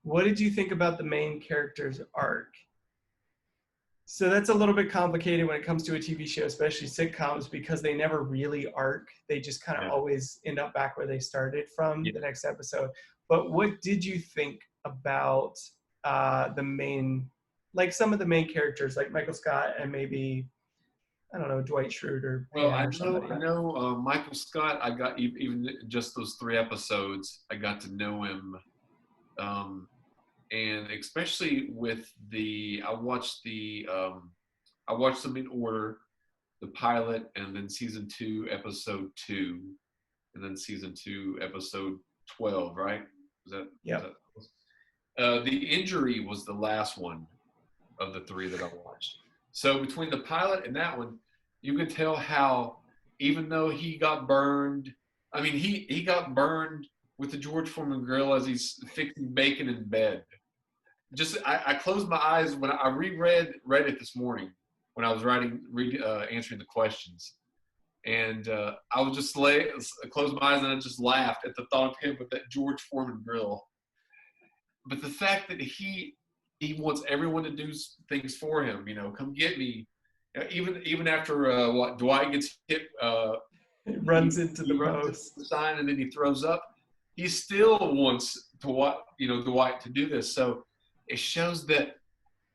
what did you think about the main character's arc? So that's a little bit complicated when it comes to a TV show, especially sitcoms, because they never really arc. They just kind of Yeah. always end up back where they started from Yeah. the next episode. But what did you think about the main, like some of the main characters, like Michael Scott and maybe, I don't know, Dwight Schrute or Well, Pam or somebody? I know Michael Scott. I got even just those 3 episodes. I got to know him, and especially with I watched them in order, the pilot, and then season 2, episode 2, and then season 2, episode 12. Right? Yeah. The Injury was the last one of the 3 that I watched. So between the pilot and that one, you could tell how, even though he got burned, I mean, he got burned with the George Foreman grill as he's fixing bacon in bed. Just I closed my eyes when I read it this morning when I was answering the questions, and I was just close my eyes and I just laughed at the thought of him with that George Foreman grill. But the fact that he wants everyone to do things for him, come get me. Even after Dwight gets hit, it runs into the post, the sign, and then he throws up. He still wants Dwight to do this. So it shows that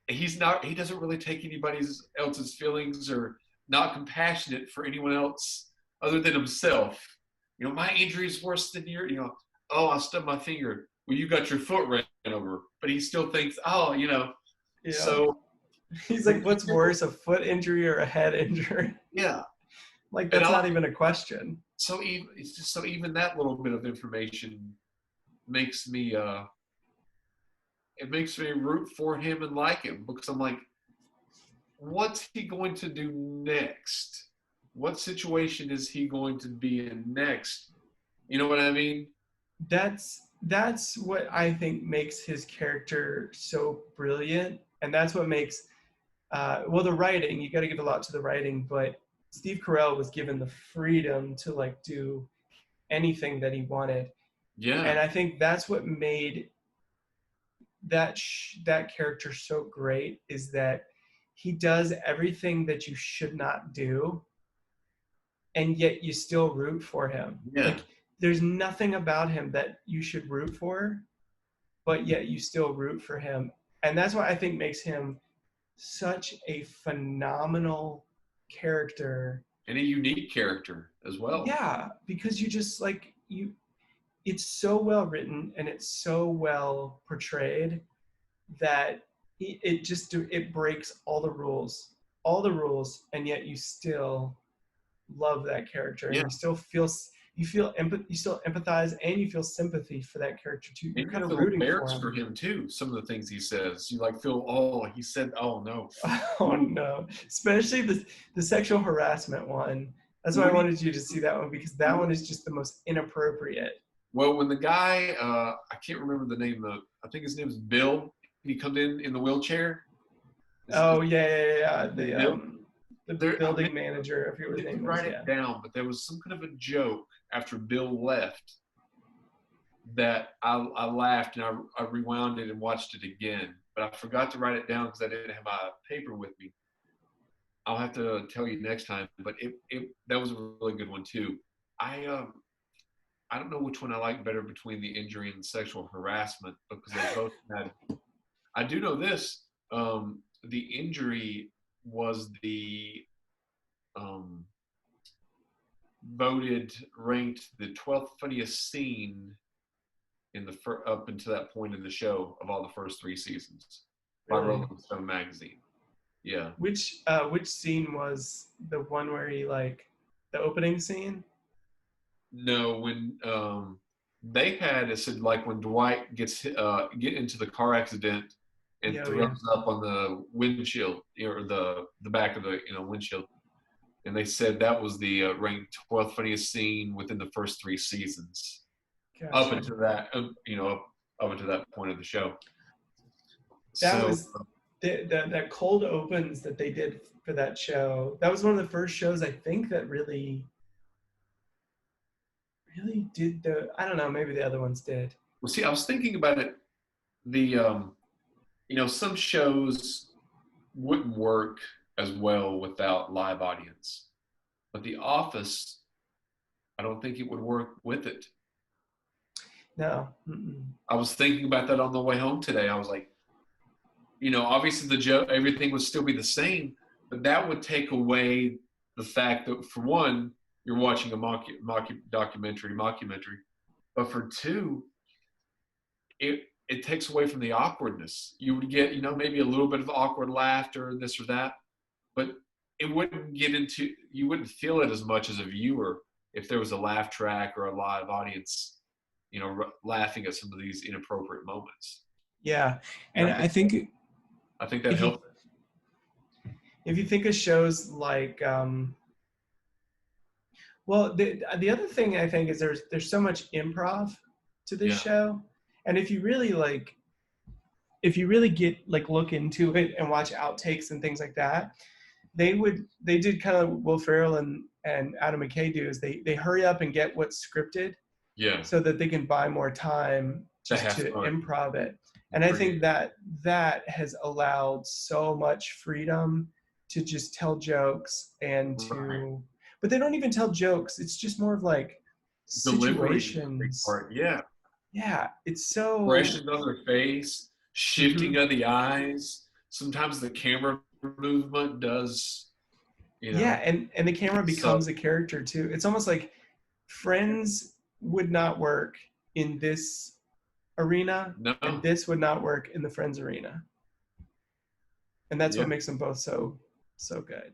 he doesn't really take anybody else's feelings or not compassionate for anyone else other than himself. My injury is worse than your. Oh, I stubbed my finger. Well, you got your foot ran over, but he still thinks, oh, Yeah. So he's like, what's worse, a foot injury or a head injury? Yeah. Like, that's not even a question. So even that little bit of information makes me root for him and like him, because I'm like, what's he going to do next? What situation is he going to be in next? You know what I mean? That's what I think makes his character so brilliant, and that's what makes the writing. You got to give a lot to the writing, but Steve Carell was given the freedom to like do anything that he wanted. Yeah. And I think that's what made that character so great, is that he does everything that you should not do, and yet you still root for him. Yeah. Like, there's nothing about him that you should root for, but yet you still root for him. And that's what I think makes him such a phenomenal character. And a unique character as well. Yeah, because you just like, it's so well written and it's so well portrayed that it breaks all the rules, and yet you still love that character. And you still empathize, and you feel sympathy for that character too. You're kind of rooting for him too. Some of the things he says, you like feel, oh, he said, oh no. Oh no. Especially the sexual harassment one. That's why I wanted you to see that one, because that one is just the most inappropriate. Well, when the guy, I can't remember the name of, I think his name is Bill. He comes in the wheelchair. Yeah. The building manager, I forget what his name was. Write it down, but there was some kind of a joke after Bill left that I laughed, and I rewound it and watched it again. But I forgot to write it down because I didn't have my paper with me. I'll have to tell you next time. But that was a really good one too. I don't know which one I like better between the injury and the sexual harassment, because they both had. I do know this. The injury was the ranked the 12th funniest scene in up until that point in the show of all the first 3 seasons by Rolling Stone magazine. Yeah. Which scene was the one where he, like, the opening scene? No, when they had it said, like, when Dwight get into the car accident and throws up on the windshield, or the back of the windshield, and they said that was the ranked 12th funniest scene within the first 3 seasons. Gotcha. Up until that point of the show. That was that cold opens that they did for that show. That was one of the first shows, I think, that really did I don't know, maybe the other ones did. Well, see, I was thinking about it the some shows wouldn't work as well without live audience, but The Office, I don't think it would work with it. No. Mm-mm. I was thinking about that on the way home today. I was like, obviously the joke, everything would still be the same, but that would take away the fact that, for one, you're watching a mockumentary, but for two, it takes away from the awkwardness. You would get, maybe a little bit of awkward laughter, this or that, but you wouldn't feel it as much as a viewer if there was a laugh track or a live audience, laughing at some of these inappropriate moments. Yeah, and I think that helps. If you think of shows like, well, the other thing I think is there's so much improv to this show, and if you really get look into it and watch outtakes and things like that, they did kind of Will Ferrell and Adam McKay do, is they hurry up and get what's scripted, so that they can buy more time just to improv it. And I think that has allowed so much freedom to just tell jokes and to, but they don't even tell jokes. It's just more of like situations. Yeah, it's so expressions on their face, shifting of the eyes. Sometimes the camera movement does. Yeah, and the camera becomes a character too. It's almost like Friends would not work in this arena, and this would not work in the Friends arena. And that's what makes them both so good.